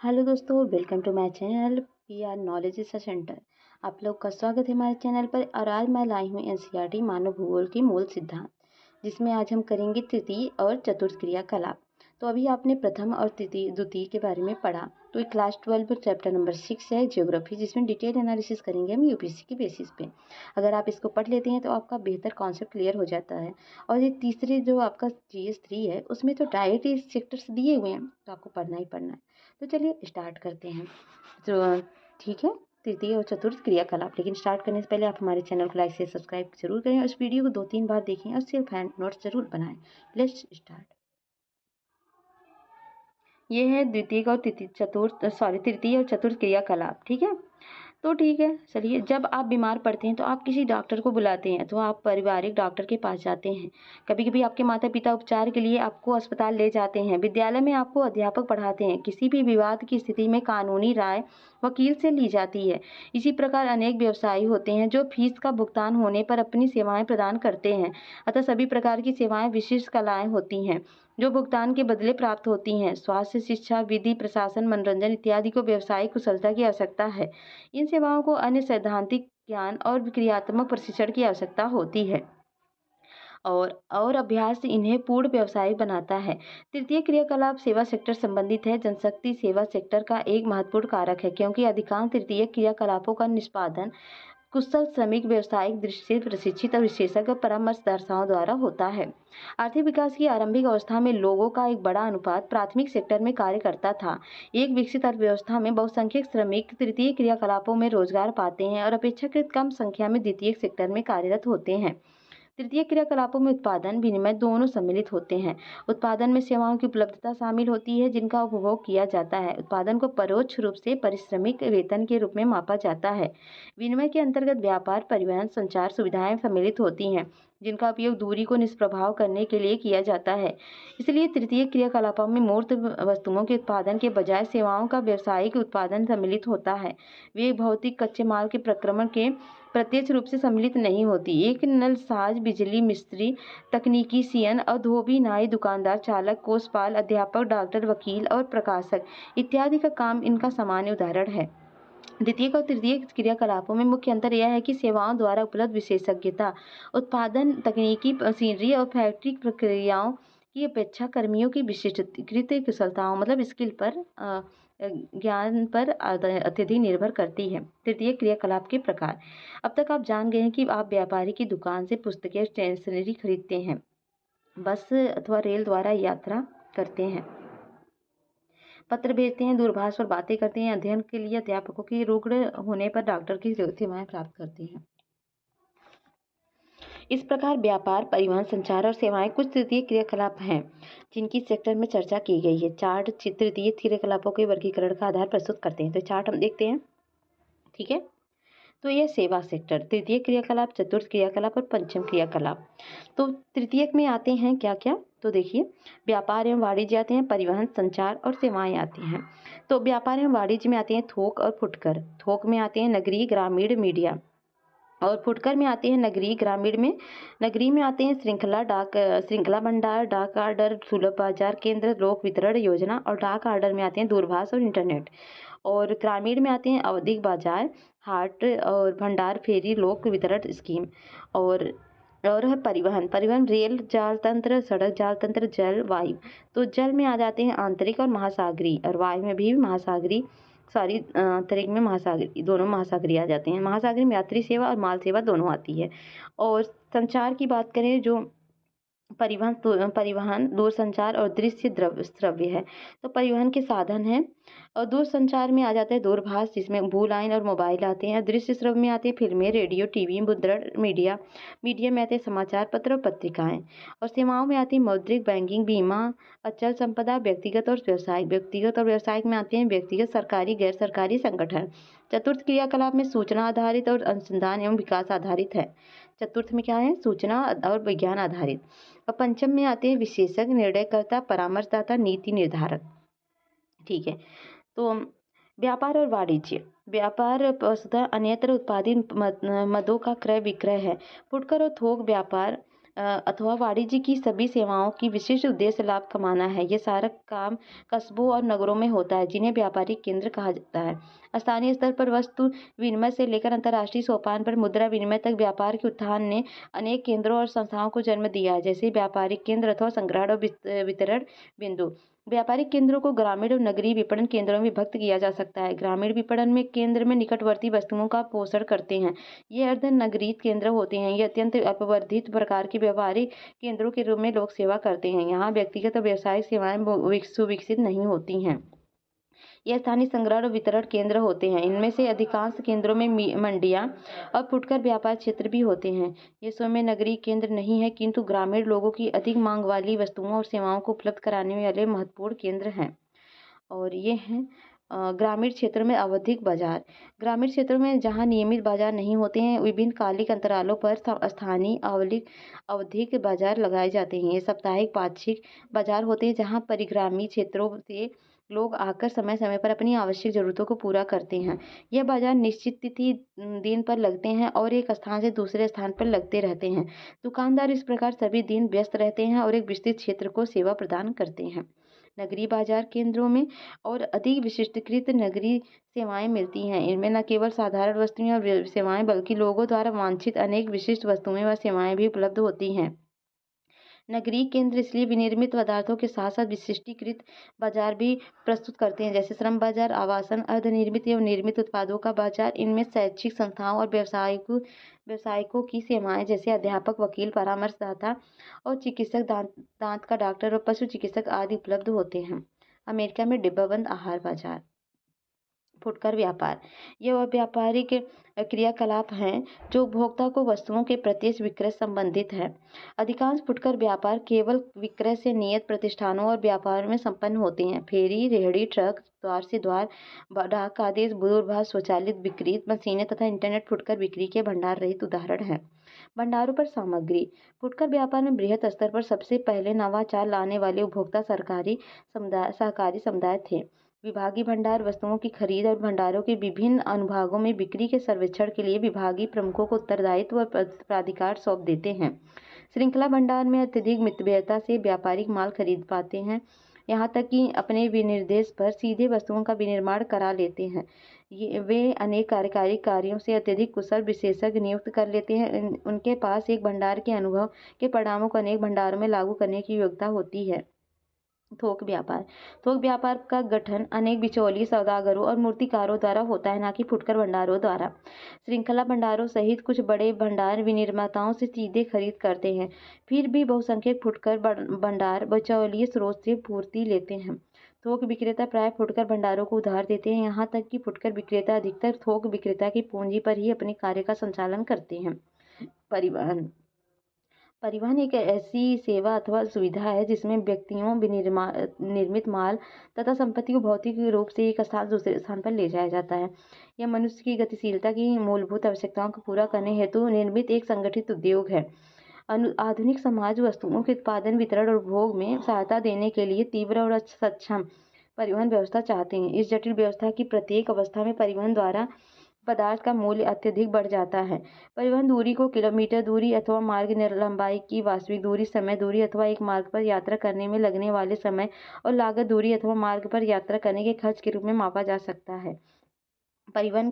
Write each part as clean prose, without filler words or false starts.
Hello दोस्तों, welcome to my channel PR knowledge centre. आप लोग का स्वागत है हमारे चैनल पर। और आज मैं लाई हूँ एनसीईआरटी मानव भूगोल की मूल सिद्धांत, जिसमें आज हम करेंगे तृतीय और चतुर्थ क्रियाकलाप। तो अभी आपने प्रथम और तृतीय द्वितीय के बारे में पढ़ा। तो ये क्लास 12 चैप्टर नंबर 6 है ज्योग्राफी, जिसमें डिटेल एनालिसिस करेंगे हम यूपीएससी के बेसिस पे। अगर आप इसको पढ़ लेते हैं तो आपका बेहतर कॉन्सेप्ट क्लियर हो जाता है। और ये तीसरे जो आपका GS 3 है, उसमें तो डायरेक्ट ये सेक्टर्स दिए हुए हैं, तो आपको पढ़ना ही पढ़ना है। तो चलिए स्टार्ट करते हैं। तो ठीक है, तृतीय और चतुर्थ क्रियाकलाप। लेकिन स्टार्ट करने से पहले आप हमारे चैनल को लाइक से सब्सक्राइब जरूर करें और इस वीडियो को 2-3 बार देखें और सिर्फ हैंड नोट्स जरूर बनाएं। Let's start. ये है द्वितीय और तृतीय और चतुर्थ क्रियाकलाप। ठीक है, तो ठीक है, चलिए। जब आप बीमार पड़ते हैं तो आप किसी डॉक्टर को बुलाते हैं, तो आप पारिवारिक डॉक्टर के पास जाते हैं। कभी कभी आपके माता पिता उपचार के लिए आपको अस्पताल ले जाते हैं। विद्यालय में आपको अध्यापक पढ़ाते हैं। किसी भी विवाद की स्थिति में कानूनी राय वकील से ली जाती है। इसी प्रकार अनेक व्यवसायी होते हैं जो फीस का भुगतान होने पर अपनी सेवाएं प्रदान करते हैं। अतः सभी प्रकार की सेवाएं विशिष्ट कलाएं होती हैं जो भुगतान के बदले प्राप्त होती हैं। स्वास्थ्य, शिक्षा, विधि, प्रशासन, मनोरंजन इत्यादि को व्यावसायिक कुशलता की आवश्यकता है। इन सेवाओं को अन्य सैद्धांतिक ज्ञान और क्रियात्मक प्रशिक्षण की आवश्यकता होती है, और अभ्यास इन्हें पूर्ण व्यवसायिक बनाता है। तृतीय क्रियाकलाप सेवा सेक्टर संबंधित है। जनशक्ति सेवा सेक्टर का एक महत्वपूर्ण कारक है, क्योंकि अधिकांश तृतीय क्रियाकलापों का निष्पादन कुशल श्रमिक, व्यावसायिक दृष्टि से प्रशिक्षित और विशेषज्ञ परामर्शदाताओं द्वारा होता है। आर्थिक विकास की आरंभिक अवस्था में लोगों का एक बड़ा अनुपात प्राथमिक सेक्टर में कार्य करता था। एक विकसित अर्थव्यवस्था में बहुसंख्यक श्रमिक तृतीय क्रियाकलापों में रोजगार पाते हैं और अपेक्षाकृत कम संख्या में द्वितीय सेक्टर में कार्यरत होते हैं। तृतीय क्रियाकलापों में उत्पादन विनिमय दोनों सम्मिलित होते हैं। उत्पादन में सेवाओं की उपलब्धता शामिल होती है जिनका उपभोग किया जाता है। उत्पादन को परोक्ष रूप से पारिश्रमिक वेतन के रूप में मापा जाता है। विनिमय के अंतर्गत व्यापार, परिवहन, संचार सुविधाएं सम्मिलित होती हैं जिनका उपयोग दूरी को निष्प्रभाव करने के लिए किया जाता है। इसलिए तृतीय क्रियाकलापों में मूर्त वस्तुओं के उत्पादन के बजाय सेवाओं का व्यावसायिक उत्पादन सम्मिलित होता है। वे भौतिक कच्चे माल के प्रक्रमण के प्रत्यक्ष रूप से सम्मिलित नहीं होती। एक नल साज, बिजली मिस्त्री, तकनीकी सियन, धोबी, नाई, दुकानदार, चालक, कोषपाल, अध्यापक, डॉक्टर, वकील और प्रकाशक इत्यादि का काम इनका सामान्य उदाहरण है। द्वितीय और तृतीय क्रियाकलापों में मुख्य अंतर यह है कि सेवाओं द्वारा उपलब्ध विशेषज्ञता, उत्पादन, तकनीकी मशीनरी और फैक्ट्री प्रक्रियाओं की अपेक्षा कर्मियों की विशिष्टकृत कुशलताओं मतलब स्किल पर ज्ञान पर अत्यधिक निर्भर करती है। तृतीय क्रियाकलाप के प्रकार। अब तक आप जान गए हैं कि आप व्यापारी की दुकान से पुस्तकें, स्टेशनरी खरीदते हैं, बस अथवा रेल द्वारा यात्रा करते हैं, पत्र भेजते हैं, दूरभाष पर बातें करते हैं, अध्ययन के लिए अध्यापकों की रुग्ण होने पर डॉक्टर की सेवाएं प्राप्त करते हैं। इस प्रकार व्यापार, परिवहन, संचार और सेवाएं कुछ तृतीय क्रियाकलाप हैं जिनकी सेक्टर में चर्चा की गई है। चार्ट तृतीय क्रियाकलापों के वर्गीकरण का आधार प्रस्तुत करते हैं। तो चार्ट हम देखते हैं। ठीक है, तो यह सेवा सेक्टर, तृतीय क्रियाकलाप, चतुर्थ क्रियाकलाप और पंचम क्रियाकलाप। तो तृतीयक में आते हैं क्या क्या, तो देखिए, व्यापार एवं वाणिज्य आते हैं, परिवहन, संचार और सेवाएं आती हैं। तो व्यापार एवं वाणिज्य में आते हैं थोक और फुटकर। थोक में आते हैं नगरीय, ग्रामीण, मीडिया। और फुटकर में आते हैं नगरीय, ग्रामीण में। नगरीय में आते हैं श्रृंखला भंडार, डाक आर्डर, सुलभ बाजार केंद्र, लोक वितरण योजना। और डाक आर्डर में आते हैं दूरभाष और इंटरनेट। और ग्रामीण में आते हैं आवधिक बाजार, हाट और भंडार, फेरी, लोक वितरण स्कीम। और है परिवहन रेल जाल तंत्र, सड़क जाल तंत्र, जल, वायु। तो जल में आ जाते हैं आंतरिक और महासागरीय, और वायु में भी महासागरीय, सॉरी आंतरिक में महासागरीय, दोनों महासागरीय आ जाते हैं। महासागरीय में यात्री सेवा और माल सेवा दोनों आती है। और संचार की बात करें, जो परिवहन, दूरसंचार और दृश्य श्रव्य है। तो परिवहन के साधन है। और दूरसंचार में आ जाता है दूरभाष, जिसमें भू लाइन और मोबाइल आते हैं। दृश्य श्रव्य में आते हैं फिल्में, रेडियो, टीवी, मुद्रण, मीडिया। मीडिया में आते हैं समाचार पत्र और पत्रिकाएं। और सेवाओं में आती है मौद्रिक, बैंकिंग, बीमा, अचल संपदा, व्यक्तिगत और व्यवसायिक। व्यक्तिगत और व्यवसायिक में आते हैं व्यक्तिगत, सरकारी, गैर सरकारी संगठन। चतुर्थ क्रियाकलाप में सूचना आधारित और अनुसंधान एवं विकास आधारित है। चतुर्थ में क्या है, सूचना और विज्ञान आधारित। और पंचम में आते हैं विशेषज्ञ, निर्णयकर्ता, परामर्शदाता, नीति निर्धारक। ठीक है, तो व्यापार और वाणिज्य। व्यापार वस्तुतः अन्यत्र उत्पादित मदों का क्रय विक्रय है। फुटकर और थोक व्यापार अथवा वाणिज्य की सभी सेवाओं की विशिष्ट उद्देश्य लाभ कमाना है। ये सारा काम कस्बों और नगरों में होता है, जिन्हें व्यापारिक केंद्र कहा जाता है। स्थानीय स्तर पर वस्तु विनिमय से लेकर अंतर्राष्ट्रीय सोपान पर मुद्रा विनिमय तक व्यापार के उत्थान ने अनेक केंद्रों और संस्थाओं को जन्म दिया है, जैसे व्यापारिक केंद्र अथवा संग्रहण और वितरण बिंदु। व्यापारिक केंद्रों को ग्रामीण और नगरीय विपणन केंद्रों में विभक्त किया जा सकता है। ग्रामीण विपणन में केंद्र में निकटवर्ती वस्तुओं का पोषण करते हैं। ये अर्ध नगरीय केंद्र होते हैं। ये अत्यंत अल्पवर्धित प्रकार के व्यापारिक केंद्रों के रूप में लोक सेवा करते हैं। यहाँ व्यक्तिगत और व्यावसायिक सेवाएं सुविकसित नहीं होती हैं। यह स्थानीय संग्रहण और वितरण केंद्र होते हैं। इनमें से अधिकांश केंद्रों में मंडियां और फुटकर व्यापार क्षेत्र भी होते हैं। ये स्वयं नगरीय केंद्र नहीं है, किंतु ग्रामीण लोगों की अधिक मांग वाली वस्तुओं और सेवाओं को उपलब्ध कराने वाले महत्वपूर्ण केंद्र हैं। और ये हैं ग्रामीण क्षेत्रों में आवधिक बाजार। ग्रामीण क्षेत्रों में जहाँ नियमित बाजार नहीं होते हैं, विभिन्न कालिक अंतरालों पर स्थानीय आवधिक बाजार लगाए जाते हैं। ये साप्ताहिक पाक्षिक बाजार होते हैं, जहाँ परिग्रामी क्षेत्रों से लोग आकर समय समय पर अपनी आवश्यक जरूरतों को पूरा करते हैं। यह बाजार निश्चित तिथि दिन पर लगते हैं और एक स्थान से दूसरे स्थान पर लगते रहते हैं। दुकानदार इस प्रकार सभी दिन व्यस्त रहते हैं और एक विस्तृत क्षेत्र को सेवा प्रदान करते हैं। नगरीय बाजार केंद्रों में और अधिक विशिष्टीकृत नगरीय सेवाएं मिलती हैं। इनमें न केवल साधारण वस्तुएं और सेवाएं, बल्कि लोगों द्वारा वांछित अनेक विशिष्ट वस्तुएं व सेवाएं भी उपलब्ध होती हैं। नगरीय केंद्र इसलिए विनिर्मित पदार्थों के साथ साथ विशिष्टीकृत बाजार भी प्रस्तुत करते हैं, जैसे श्रम बाजार, आवासन, अर्धनिर्मित एवं निर्मित उत्पादों का बाजार। इनमें शैक्षिक संस्थाओं और व्यवसायिकों की सेवाएं, जैसे अध्यापक, वकील, परामर्शदाता और चिकित्सक, दांत का डॉक्टर और पशु चिकित्सक आदि उपलब्ध होते हैं। अमेरिका में डिब्बाबंद आहार बाजार। फुटकर व्यापार, यह वह व्यापारिक क्रियाकलाप हैं जो उपभोक्ता को वस्तुओं के प्रत्यक्ष विक्रय संबंधित है। अधिकांश फुटकर व्यापार केवल विक्रय से नियत प्रतिष्ठानों और व्यापारों में संपन्न होते हैं। फेरी, रेहड़ी, ट्रक, द्वार से द्वार, डाक आदेश, दूरभाष, स्वचालित बिक्री मशीनें तथा इंटरनेट फुटकर बिक्री के भंडार रहित उदाहरण हैं। भंडारों पर सामग्री। फुटकर व्यापार में बृहत स्तर पर सबसे पहले नवाचार लाने वाले उपभोक्ता सहकारी समुदाय थे। विभागीय भंडार वस्तुओं की खरीद और भंडारों के विभिन्न अनुभागों में बिक्री के सर्वेक्षण के लिए विभागीय प्रमुखों को उत्तरदायित्व व प्राधिकार सौंप देते हैं। श्रृंखला भंडार में अत्यधिक मितव्ययता से व्यापारिक माल खरीद पाते हैं, यहाँ तक कि अपने विनिर्देश पर सीधे वस्तुओं का विनिर्माण करा लेते हैं। वे अनेक कार्यकारी कार्यों से अत्यधिक कुशल विशेषज्ञ नियुक्त कर लेते हैं। उनके पास एक भंडार के अनुभव के परिणामों को अनेक भंडारों में लागू करने की योग्यता होती है। थोक व्यापार। थोक व्यापार का गठन अनेक बिचौलिए, सौदागरों और मूर्तिकारों द्वारा होता है, न कि फुटकर भंडारों द्वारा। श्रृंखला भंडारों सहित कुछ बड़े भंडार विनिर्माताओं से सीधे खरीद करते हैं। फिर भी बहुसंख्यक फुटकर भंडार बिचौलिए स्रोत से पूर्ति लेते हैं। थोक विक्रेता प्राय फुटकर भंडारों को उधार देते हैं, यहाँ तक कि फुटकर विक्रेता अधिकतर थोक विक्रेता की पूंजी पर ही अपने कार्य का संचालन करते हैं। परिवहन। परिवहन एक ऐसी सेवा अथवा सुविधा है जिसमें व्यक्तियों, निर्मित माल तथा संपत्ति को भौतिक रूप से एक स्थान से दूसरे स्थान पर ले जाया जाता है। यह मनुष्य की गतिशीलता की मूलभूत आवश्यकताओं को पूरा करने हेतु निर्मित एक संगठित उद्योग है। आधुनिक समाज वस्तुओं के उत्पादन, वितरण और उपभोग में सहायता देने के लिए तीव्र और सक्षम परिवहन व्यवस्था चाहते हैं। इस जटिल व्यवस्था की प्रत्येक अवस्था में परिवहन द्वारा पदार्थ का मूल्य अत्यधिक बढ़ जाता है। परिवहन दूरी को किलोमीटर दूरी अथवा मार्ग लंबाई की वास्तविक दूरी, समय दूरी अथवा एक मार्ग पर यात्रा करने में लगने वाले समय और लागत, दूरी अथवा मार्ग पर यात्रा करने के खर्च के रूप में मापा जा सकता है। परिवहन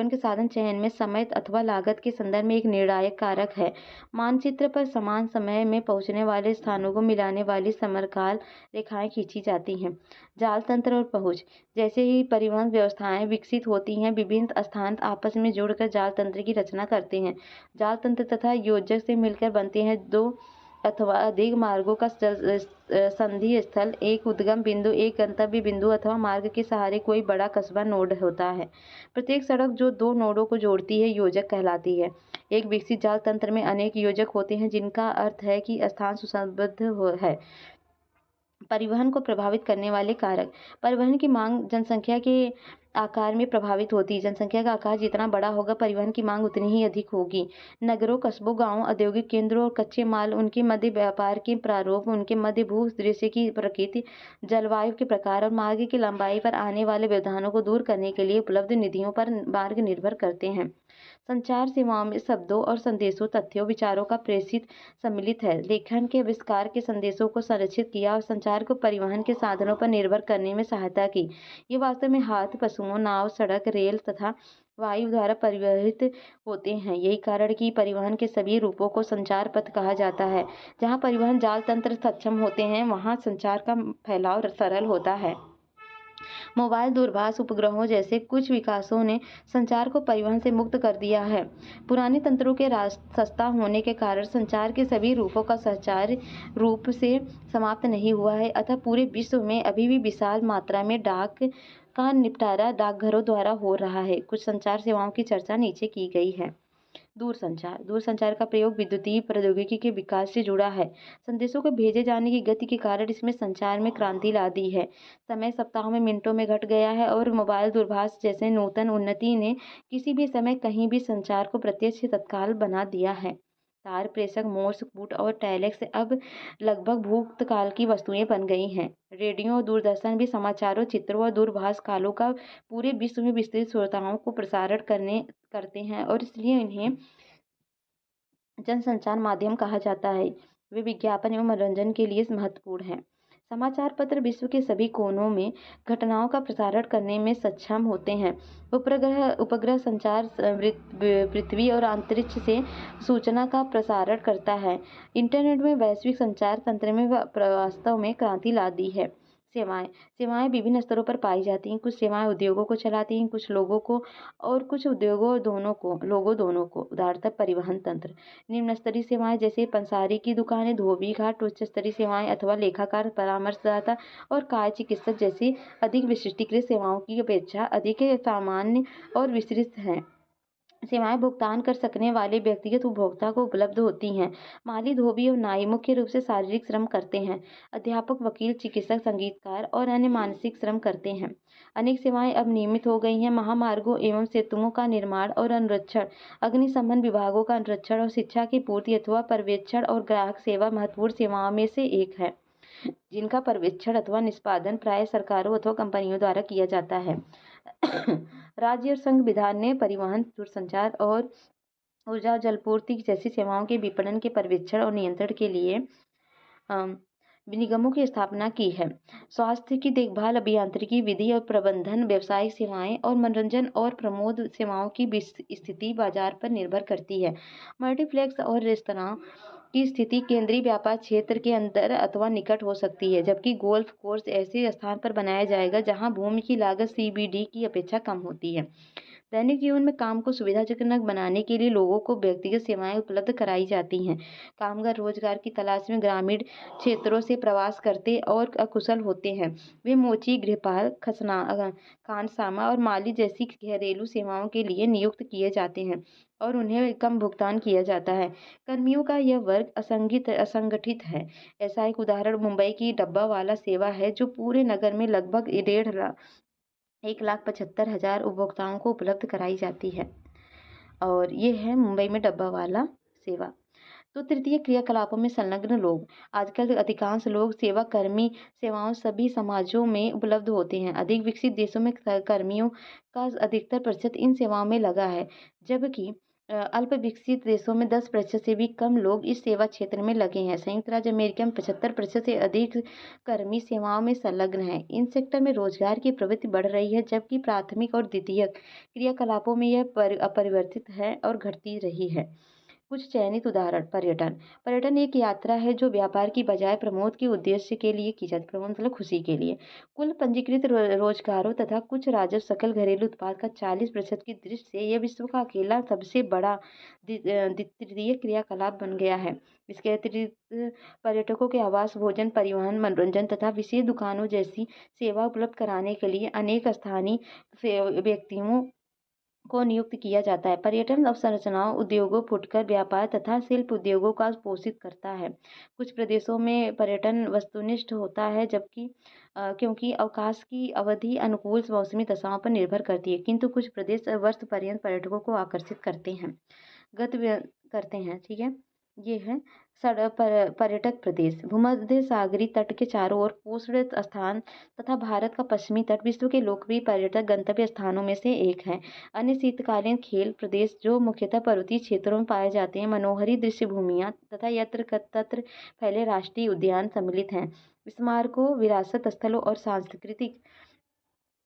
के साधन चयन में समय अथवा लागत के संदर्भ में एक निर्णायक कारक है। मानचित्र पर समान समय में पहुंचने वाले स्थानों को मिलाने वाली समरकाल रेखाएं खींची जाती हैं। जाल तंत्र और पहुंच। जैसे ही परिवहन व्यवस्थाएं विकसित होती हैं, विभिन्न स्थान आपस में जुड़कर जाल तंत्र की रचना करते हैं। जाल तंत्र तथा योजक से मिलकर बनते हैं दो अथवा अधिक मार्गों का संधि स्थल। एक उद्गम बिंदु, एक गंतव्य बिंदु अथवा मार्ग के सहारे कोई बड़ा कस्बा नोड होता है। प्रत्येक सड़क जो दो नोडों को जोड़ती है योजक कहलाती है। एक विकसित जाल तंत्र में अनेक योजक होते हैं, जिनका अर्थ है कि स्थान सुसंबद्ध है। परिवहन को प्रभावित करने वाले कारक। परिवहन की मांग जनसंख्या के आकार में प्रभावित होती है। जनसंख्या का आकार जितना बड़ा होगा, परिवहन की मांग उतनी ही अधिक होगी। नगरों, कस्बों, गाँवों, औद्योगिक केंद्रों और कच्चे माल, उनके मध्य व्यापार के प्रारूप, उनके मध्य भू-दृश्य की प्रकृति, जलवायु के प्रकार और मार्ग की लंबाई पर आने वाले व्यवधानों को दूर करने के लिए उपलब्ध निधियों पर मार्ग निर्भर करते हैं। संचार सेवाओं में शब्दों और संदेशों, तथ्यों, विचारों का प्रेषित सम्मिलित है। लेखन के आविष्कार के संदेशों को संरक्षित किया और संचार को परिवहन के साधनों पर निर्भर करने में सहायता की। ये वास्तव में हाथ, पशुओं, नाव, सड़क, रेल तथा वायु द्वारा परिवहित होते हैं। यही कारण कि परिवहन के सभी रूपों को संचार पथ कहा जाता है। जहाँ परिवहन जाल तंत्र सक्षम होते हैं, वहाँ संचार का फैलाव सरल होता है। मोबाइल, दूरभाष उपग्रहों जैसे कुछ विकासों ने संचार को परिवहन से मुक्त कर दिया है। पुराने तंत्रों के सस्ता होने के कारण संचार के सभी रूपों का संचार रूप से समाप्त नहीं हुआ है, अतः पूरे विश्व में अभी भी विशाल मात्रा में डाक का निपटारा डाकघरों द्वारा हो रहा है। कुछ संचार सेवाओं की चर्चा नीचे की गई है। दूरसंचार का प्रयोग विद्युतीय प्रौद्योगिकी के विकास से जुड़ा है। संदेशों को भेजे जाने की गति के कारण इसमें संचार में क्रांति ला दी है। समय सप्ताहों में मिनटों में घट गया है और मोबाइल, दूरभाष जैसे नूतन उन्नति ने किसी भी समय कहीं भी संचार को प्रत्यक्ष तत्काल बना दिया है। तार प्रेषक, मोर्स कूट और टेलेक्स अब लगभग भूतकाल की वस्तुएं बन गई हैं। रेडियो और दूरदर्शन भी समाचारों, चित्रों और दूरभाष कालों का पूरे विश्व में विस्तृत श्रोताओं को प्रसारण करते हैं और इसलिए इन्हें जनसंचार माध्यम कहा जाता है। वे विज्ञापन एवं मनोरंजन के लिए महत्वपूर्ण हैं। समाचार पत्र विश्व के सभी कोनों में घटनाओं का प्रसारण करने में सक्षम होते हैं। उपग्रह संचार पृथ्वी और अंतरिक्ष से सूचना का प्रसारण करता है। इंटरनेट में वैश्विक संचार तंत्र में वास्तव में क्रांति ला दी है। सेवाएं विभिन्न स्तरों पर पाई जाती हैं। कुछ सेवाएं उद्योगों को चलाती हैं, कुछ लोगों को, और कुछ उद्योगों दोनों को। उदाहरणतः परिवहन तंत्र। निम्न स्तरीय सेवाएं जैसे पंसारी की दुकानें, धोबी घाट। उच्च स्तरीय सेवाएं अथवा लेखाकार, परामर्शदाता और काय चिकित्सक जैसी अधिक विशिष्टीकृत सेवाओं की अपेक्षा अधिक सामान्य और विस्तृत हैं। सेवाएं भुगतान कर सकने वाले व्यक्तिगत उपभोक्ता को उपलब्ध होती हैं। माली, धोबी और नाई मुख्य रूप से शारीरिक श्रम करते हैं। अध्यापक, वकील, चिकित्सक, संगीतकार और अन्य मानसिक श्रम करते हैं। अनेक सेवाएं अब नियमित हो गई हैं। महामार्गों एवं सेतुओं का निर्माण और अनुरक्षण, अग्निशमन विभागों का अनुरक्षण और शिक्षा की पूर्ति अथवा पर्यवेक्षण और ग्राहक सेवा महत्वपूर्ण सेवाओं में से एक है, जिनका पर्यवेक्षण अथवा निष्पादन प्राय सरकारों अथवा कंपनियों द्वारा किया जाता है। राज्य और संविधान ने परिवहन, दूरसंचार और ऊर्जा जलपूर्ति जैसी सेवाओं के विपणन के पर्यवेक्षण और नियंत्रण के लिए निगमों की स्थापना की है। स्वास्थ्य की देखभाल, अभियांत्रिकी, विधि और प्रबंधन, व्यावसायिक सेवाएं और मनोरंजन और प्रमोद सेवाओं की स्थिति बाजार पर निर्भर करती है। मल्टीप्लेक्स और रेस्तरां की स्थिति केंद्रीय व्यापार क्षेत्र के अंदर अथवा निकट हो सकती है, जबकि गोल्फ कोर्स ऐसे स्थान पर बनाया जाएगा जहां भूमि की लागत सीबीडी की अपेक्षा कम होती है। दैनिक जीवन में काम को सुविधाजनक बनाने के लिए लोगों को व्यक्तिगत सेवाएं उपलब्ध कराई जाती हैं। कामगार रोजगार की तलाश में ग्रामीण क्षेत्रों से प्रवास करते और अकुशल होते हैं। वे मोची, गृहपाल, खानसामा और माली जैसी घरेलू सेवाओं के लिए नियुक्त किए जाते हैं और उन्हें कम भुगतान किया जाता है। कर्मियों का यह वर्ग असंगठित है। ऐसा एक उदाहरण मुंबई की डब्बावाला सेवा है, जो पूरे नगर में लगभग 1,75,000 उपभोक्ताओं को उपलब्ध कराई जाती है। और ये है मुंबई में डब्बावाला सेवा। तो तृतीय क्रियाकलापों में संलग्न लोग। आजकल अधिकांश लोग सेवाकर्मी सेवाओं सभी समाजों में उपलब्ध होते हैं। अधिक विकसित देशों में कर्मियों का अधिकतर प्रतिशत इन सेवाओं में लगा है, जबकि अल्प विकसित देशों में 10% से भी कम लोग इस सेवा क्षेत्र में लगे हैं। संयुक्त राज्य अमेरिका में 75% से अधिक कर्मी सेवाओं में संलग्न हैं। इन सेक्टर में रोजगार की प्रवृत्ति बढ़ रही है, जबकि प्राथमिक और द्वितीयक क्रियाकलापों में यह अपरिवर्तित है और घटती रही है। कुछ चयनित उदाहरण। पर्यटन एक यात्रा है जो व्यापार की बजाय प्रमोद के उद्देश्य के लिए की जाती है। प्रमोद मतलब खुशी के लिए। कुल पंजीकृत रोजगारों तथा कुछ राजस्व सकल घरेलू उत्पाद का 40% की दृष्टि से यह विश्व का अकेला सबसे बड़ा तृतीय क्रियाकलाप बन गया है। इसके अतिरिक्त पर्यटकों के आवास, भोजन, परिवहन, मनोरंजन तथा विशेष दुकानों जैसी सेवा उपलब्ध कराने के लिए अनेक स्थानीय व्यक्तियों को नियुक्त किया जाता है। पर्यटन अवसंरचनाओं, उद्योगों, फुटकर व्यापार तथा शिल्प उद्योगों का पोषित करता है। कुछ प्रदेशों में पर्यटन वस्तुनिष्ठ होता है, जबकि क्योंकि अवकाश की अवधि अनुकूल मौसमी दशाओं पर निर्भर करती है, किंतु कुछ प्रदेश वर्ष पर्यंत पर्यटकों को आकर्षित करते हैं। ठीक है, ये है पर्यटक प्रदेश। भूमध्य सागरीय तट के चारों ओर पोषण स्थान तथा भारत का पश्चिमी तट विश्व के लोकप्रिय पर्यटक गंतव्य स्थानों में से एक है। अन्य शीतकालीन खेल प्रदेश जो मुख्यतः पर्वतीय क्षेत्रों में पाए जाते हैं, मनोहरी दृश्य भूमियाँ तथा यत्र तत्र फैले राष्ट्रीय उद्यान सम्मिलित हैं। स्मारकों, विरासत स्थलों और सांस्कृतिक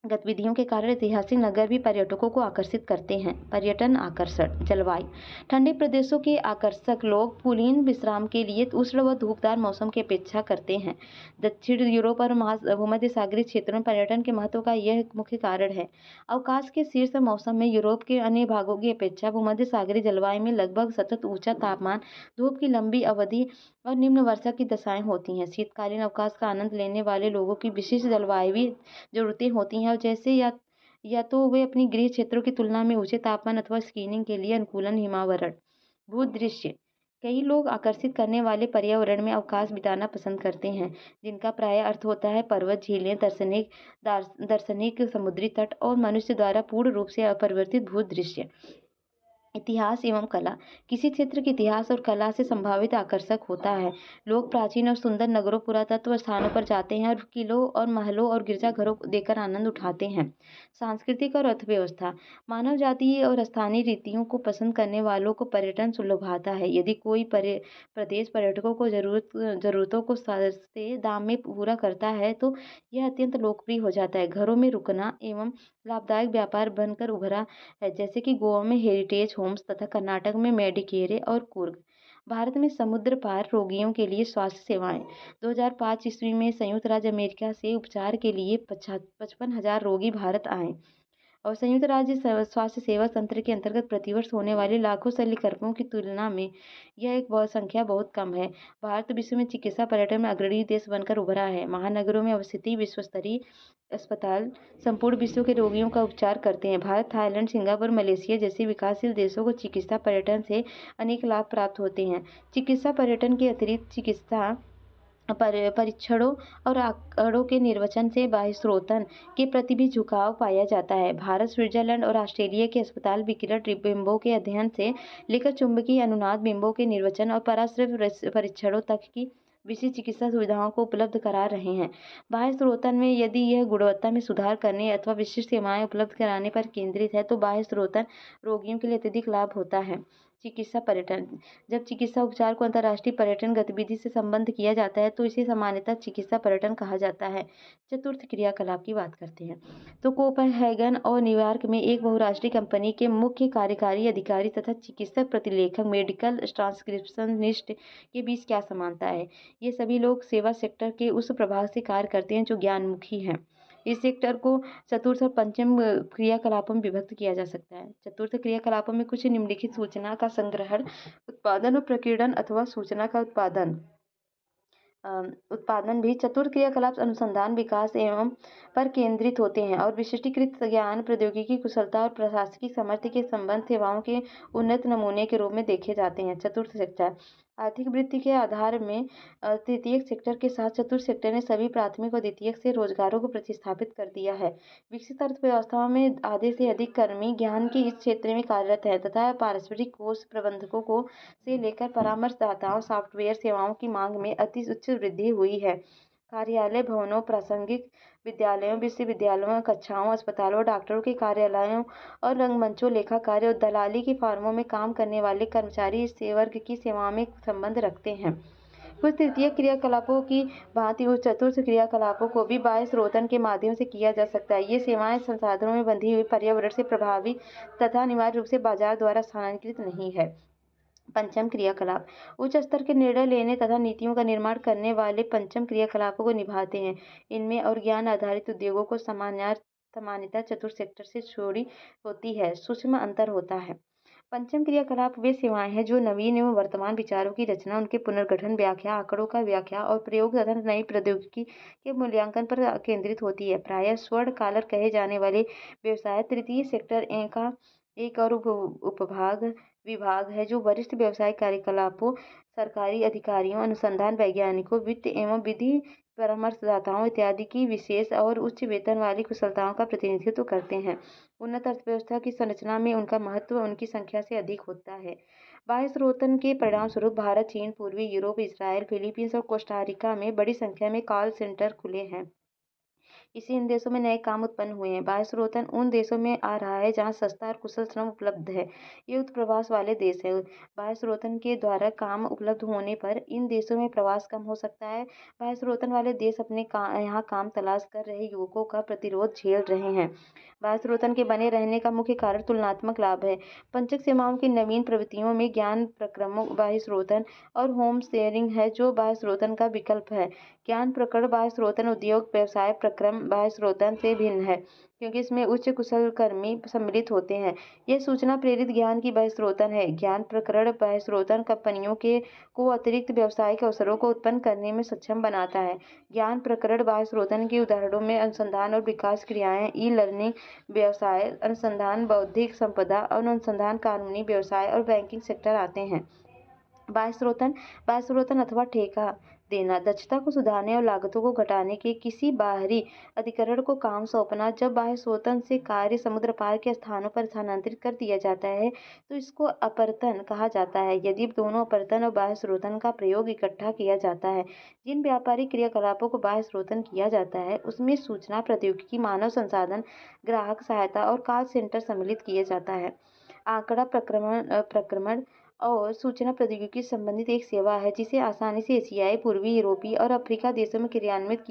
गतिविधियों के कारण ऐतिहासिक नगर भी पर्यटकों को आकर्षित करते हैं। पर्यटन आकर्षण। जलवायु। ठंडे प्रदेशों के आकर्षक लोग कुलीन विश्राम के लिए उष्ण व धूपदार मौसम की अपेक्षा करते हैं। दक्षिण यूरोप और भूमध्य सागरीय क्षेत्रों में पर्यटन के महत्व का यह मुख्य कारण है। अवकाश के शीर्ष मौसम में यूरोप के अन्य भागों की अपेक्षा भूमध्य सागरीय जलवायु में लगभग सतत ऊंचा तापमान, धूप की लंबी अवधि और निम्न वर्षा की दशाएं होती हैं। शीतकालीन अवकाश का आनंद लेने वाले लोगों की विशिष्ट जलवायु ज़रूरतें होती हैं, और जैसे या तो वे अपनी गृह क्षेत्रों की तुलना में ऊंचे तापमान अथवा स्कीइंग के लिए अनुकूलन हिमावरण। भूदृश्य। कई लोग आकर्षित करने वाले पर्यावरण में अवकाश बिताना पसंद करते हैं, जिनका प्राय अर्थ होता है पर्वत, झीलें, दर्शनिक समुद्री तट और मनुष्य द्वारा पूर्ण रूप से अपरिवर्तित भूदृश्य। इतिहास एवं कला। किसी क्षेत्र के इतिहास और कला से संभावित आकर्षक होता है। लोग प्राचीन और सुंदर नगरों, पुरातत्व स्थानों पर जाते हैं और किलों और महलों और गिरजाघरों को देखकर आनंद उठाते हैं। सांस्कृतिक और अर्थव्यवस्था। मानव जाति और स्थानीय रीतियों को पसंद करने वालों को पर्यटन सुलभाता है। यदि कोई प्रदेश पर्यटकों को जरूरतों को सस्ते दाम में पूरा करता है तो यह अत्यंत लोकप्रिय हो जाता है। घरों में रुकना एवं लाभदायक व्यापार बनकर उभरा है, जैसे कि गोवा में हेरिटेज होम्स तथा कर्नाटक में मेडिकेरे और कुर्ग। भारत में समुद्र पार रोगियों के लिए स्वास्थ्य सेवाएं। 2005 ईस्वी में संयुक्त राज्य अमेरिका से उपचार के लिए 55,000 रोगी भारत आए, और संयुक्त राज्य स्वास्थ्य सेवा तंत्र के अंतर्गत प्रतिवर्ष होने वाले लाखों शल्यक्र्मियों की तुलना में यह एक संख्या बहुत कम है। भारत विश्व में चिकित्सा पर्यटन में अग्रणी देश बनकर उभरा है। महानगरों में अवस्थित विश्व स्तरीय अस्पताल संपूर्ण विश्व के रोगियों का उपचार करते हैं। भारत, थाईलैंड, सिंगापुर, मलेशिया जैसे विकासशील देशों को चिकित्सा पर्यटन से अनेक लाभ प्राप्त होते हैं। चिकित्सा पर्यटन के अतिरिक्त चिकित्सा परीक्षणों और आंकड़ों के निर्वचन से बाह्य स्रोतन के प्रति भी झुकाव पाया जाता है। भारत, स्विट्जरलैंड और ऑस्ट्रेलिया के अस्पताल विकिरण बिंबों के अध्ययन से लेकर चुंबकीय अनुनाद बिंबों के निर्वचन और पराश्रय परीक्षणों तक की विशिष्ट चिकित्सा सुविधाओं को उपलब्ध करा रहे हैं। बाह्य स्रोतन में यदि यह गुणवत्ता में सुधार करने अथवा विशिष्ट सेवाएं उपलब्ध कराने पर केंद्रित है तो बाह्य स्रोतन रोगियों के लिए अत्यधिक लाभ होता है। चिकित्सा पर्यटन। जब चिकित्सा उपचार को अंतर्राष्ट्रीय पर्यटन गतिविधि से संबद्ध किया जाता है तो इसे सामान्यतः चिकित्सा पर्यटन कहा जाता है। चतुर्थ क्रियाकलाप की बात करते हैं तो कोपेनहेगन और न्यूयॉर्क में एक बहुराष्ट्रीय कंपनी के मुख्य कार्यकारी अधिकारी तथा चिकित्सक प्रतिलेखक मेडिकल ट्रांसक्रिप्शनिस्ट के बीच क्या समानता है? ये सभी लोग सेवा सेक्टर के उस प्रभाग से कार्य करते हैं जो ज्ञानमुखी है। इस सेक्टर को चतुर्थ और पंचम क्रियाकलापों में विभक्त किया जा सकता है। चतुर्थ क्रियाकलापों में कुछ निम्नलिखित सूचना का संग्रहण, उत्पादन और प्रकीर्णन अथवा सूचना का उत्पादन भी। चतुर्थ क्रियाकलाप अनुसंधान, विकास एवं पर केंद्रित होते हैं और विशिष्टीकृत ज्ञान, प्रौद्योगिकी कुशलता और प्रशासनिक सामर्थ्य के संबंध सेवाओं के उन्नत नमूने के रूप में देखे जाते हैं। चतुर्थ सेक्टर। आर्थिक वृद्धि के आधार में तृतीयक सेक्टर के साथ चतुर्थ सेक्टर ने सभी प्राथमिक और द्वितीयक से रोजगारों को प्रतिस्थापित कर दिया है। विकसित अर्थव्यवस्थाओं में आधे से अधिक कर्मी ज्ञान के इस क्षेत्र में कार्यरत है तथा पारस्परिक कोष प्रबंधकों को से लेकर परामर्शदाताओं, सॉफ्टवेयर सेवाओं की मांग में अति उच्च वृद्धि हुई है। कार्यालय भवनों, प्रासंगिक विद्यालयों, विश्वविद्यालयों, कक्षाओं, अस्पतालों, डॉक्टरों के कार्यालयों और रंगमंचों, लेखा कार्य और दलाली की फर्मों में काम करने वाले कर्मचारी इस वर्ग की सेवाओं में संबंध रखते हैं। कुछ तृतीय क्रियाकलापों की भांति उस चतुर्थ क्रियाकलापों को भी बाह्य स्रोतन के माध्यम से किया जा सकता है। ये सेवाएं संसाधनों में बंधी हुई पर्यावरण से प्रभावी तथा अनिवार्य रूप से बाजार द्वारा स्थानांतरित नहीं है। पंचम क्रियाकलाप उच्च स्तर के निर्णय लेने तथा नीतियों का निर्माण करने वाले पंचम क्रियाकलापों को निभाते हैं। इनमें और ज्ञान आधारित उद्योगों को सामान्यतः चतुर्थ सेक्टर से छोड़ी होती है। सूक्ष्म अंतर होता है। पंचम क्रियाकलाप वे सेवाएं हैं जो नवीन एवं वर्तमान विचारों की रचना, उनके पुनर्गठन, व्याख्या, आंकड़ों का व्याख्या और प्रयोग तथा नई प्रौद्योगिकी के मूल्यांकन पर केंद्रित होती है। प्रायः स्वर्ण कॉलर कहे जाने वाले व्यवसाय तृतीय सेक्टर का एक और उपभाग विभाग है जो वरिष्ठ व्यावसायिक कार्यकलापों, सरकारी अधिकारियों, अनुसंधान वैज्ञानिकों, वित्त एवं विधि परामर्शदाताओं इत्यादि की विशेष और उच्च वेतन वाली कुशलताओं का प्रतिनिधित्व करते हैं। उन्नत अर्थव्यवस्था की संरचना में उनका महत्व उनकी संख्या से अधिक होता है। बाह्य स्रोतन के परिणाम स्वरूप भारत, चीन, पूर्वी यूरोप, इसराइल, फिलीपींस और कोस्टारिका में बड़ी संख्या में कॉल सेंटर खुले हैं। इससे इन देशों में नए काम उत्पन्न हुए हैं। बाह्य स्रोतन उन देशों में आ रहा है जहाँ सस्ता और कुशल श्रम उपलब्ध है। ये उत्प्रवास वाले देश हैं। बाह्य स्रोतन के द्वारा काम उपलब्ध होने पर इन देशों में प्रवास कम हो सकता है। बाह्य स्रोतन वाले देश अपने यहाँ काम तलाश कर रहे युवकों का प्रतिरोध झेल रहे हैं। बाह्य स्रोतन के बने रहने का मुख्य कारण तुलनात्मक लाभ है। पंचक सेवाओं की नवीन प्रवृत्तियों में ज्ञान प्रक्रमों बाह्य स्रोतन और होम शेयरिंग है जो बाह्य स्रोतन का विकल्प है। ज्ञान प्रकरण बाह्य स्रोतन उद्योग व्यवसाय प्रक्रम बाह्य स्रोतन से भिन्न है क्योंकि इसमें उच्च कुशल कर्मी सम्मिलित होते हैं। यह सूचना प्रेरित ज्ञान की बाह्य स्रोतन है। ज्ञान प्रकरण बाह्य स्रोतन कंपनियों के को अतिरिक्त व्यावसायिक अवसरों को उत्पन्न करने में सक्षम बनाता है। ज्ञान प्रकरण बाह्य स्रोतन के उदाहरणों में अनुसंधान और विकास क्रियाएं, ई लर्निंग, व्यवसाय अनुसंधान, बौद्धिक संपदा और अनुसंधान, कानूनी, व्यवसाय और बैंकिंग सेक्टर आते हैं। बाह्य स्रोतन अथवा ठेका देना, दक्षता को सुधारने और लागतों को घटाने के किसी बाहरी अधिकरण को काम सौंपना। जब बाह्य स्रोतन से कार्य समुद्र पार के स्थानों पर स्थानांतरित कर दिया जाता है तो इसको अपरतन कहा जाता है। यदि दोनों अपरतन और बाह्य स्रोतन का प्रयोग इकट्ठा किया जाता है, जिन व्यापारिक क्रियाकलापों को बाह्य स्रोतन किया जाता है उसमें सूचना प्रौद्योगिकी, मानव संसाधन, ग्राहक सहायता और कॉल सेंटर सम्मिलित किया जाता है। आंकड़ा प्रक्रमण और सूचना प्रौद्योगिकी से संबंधित एक सेवा है जिसे आसानी से एशियाई, पूर्वी यूरोपीय और अफ्रीका देशों में क्रियान्वित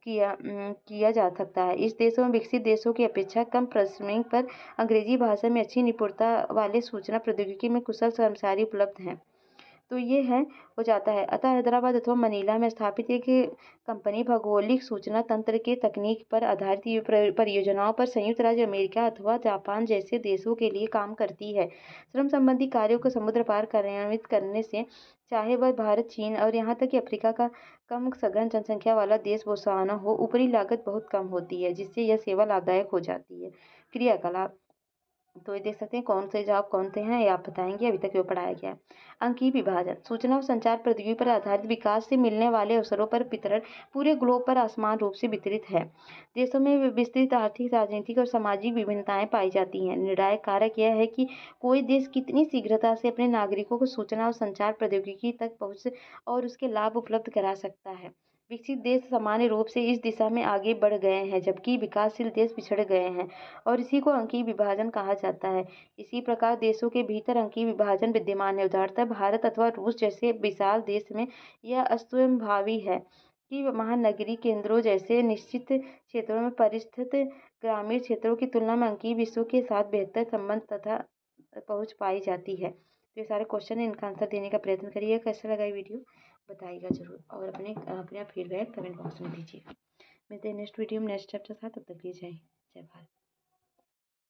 किया जा सकता है। इस देशों में विकसित देशों की अपेक्षा कम पारिश्रमिक पर अंग्रेजी भाषा में अच्छी निपुणता वाले सूचना प्रौद्योगिकी में कुशल कर्मचारी उपलब्ध हैं। तो ये है हो जाता है। अतः हैदराबाद अथवा मनीला में स्थापित एक कंपनी भौगोलिक सूचना तंत्र के तकनीक पर आधारित परियोजनाओं पर संयुक्त राज्य अमेरिका अथवा जापान जैसे देशों के लिए काम करती है। श्रम संबंधी कार्यों को समुद्र पार कार्यान्वित करने से, चाहे वह भारत, चीन और यहाँ तक कि अफ्रीका का कम सघन जनसंख्या वाला देश बोत्सवाना हो, ऊपरी लागत बहुत कम होती है जिससे यह सेवा लाभदायक हो जाती है। क्रियाकलाप तो ये देख सकते हैं कौन से जॉब कौन से हैं ये आप बताएंगे। अभी तक जो पढ़ाया गया है। अंकीय विभाजन सूचना और संचार प्रौद्योगिकी पर आधारित विकास से मिलने वाले अवसरों पर वितरण पूरे ग्लोब पर असमान रूप से वितरित है। देशों में विस्तृत आर्थिक, राजनीतिक और सामाजिक विभिन्नताएं पाई जाती हैं। निर्णायक कारक यह है कि कोई देश कितनी शीघ्रता से अपने नागरिकों को सूचना और संचार प्रौद्योगिकी तक पहुँच और उसके लाभ उपलब्ध करा सकता है। विकसित देश सामान्य रूप से इस दिशा में आगे बढ़ गए हैं जबकि विकासशील देश पिछड़ गए हैं और इसी को अंकीय विभाजन कहा जाता है। इसी प्रकार देशों के भीतर अंकीय विभाजन विद्यमान है। उदाहरणतः भारत अथवा रूस जैसे विशाल देश में यह अस्वाभाविक है कि महानगरीय केंद्रों जैसे निश्चित क्षेत्रों में परिस्थित ग्रामीण क्षेत्रों की तुलना में अंकीय विश्व के साथ बेहतर संबंध तथा पहुंच पाई जाती है। तो ये सारे क्वेश्चन है, इनका आंसर देने का प्रयत्न करिए। कैसा लगा ये वीडियो बताइएगा जरूर और अपने फीडबैक कमेंट बॉक्स में दीजिए। मिलते हैं नेक्स्ट वीडियो में नेक्स्ट चैप्टर के साथ। तब तक के लिए जय भारत।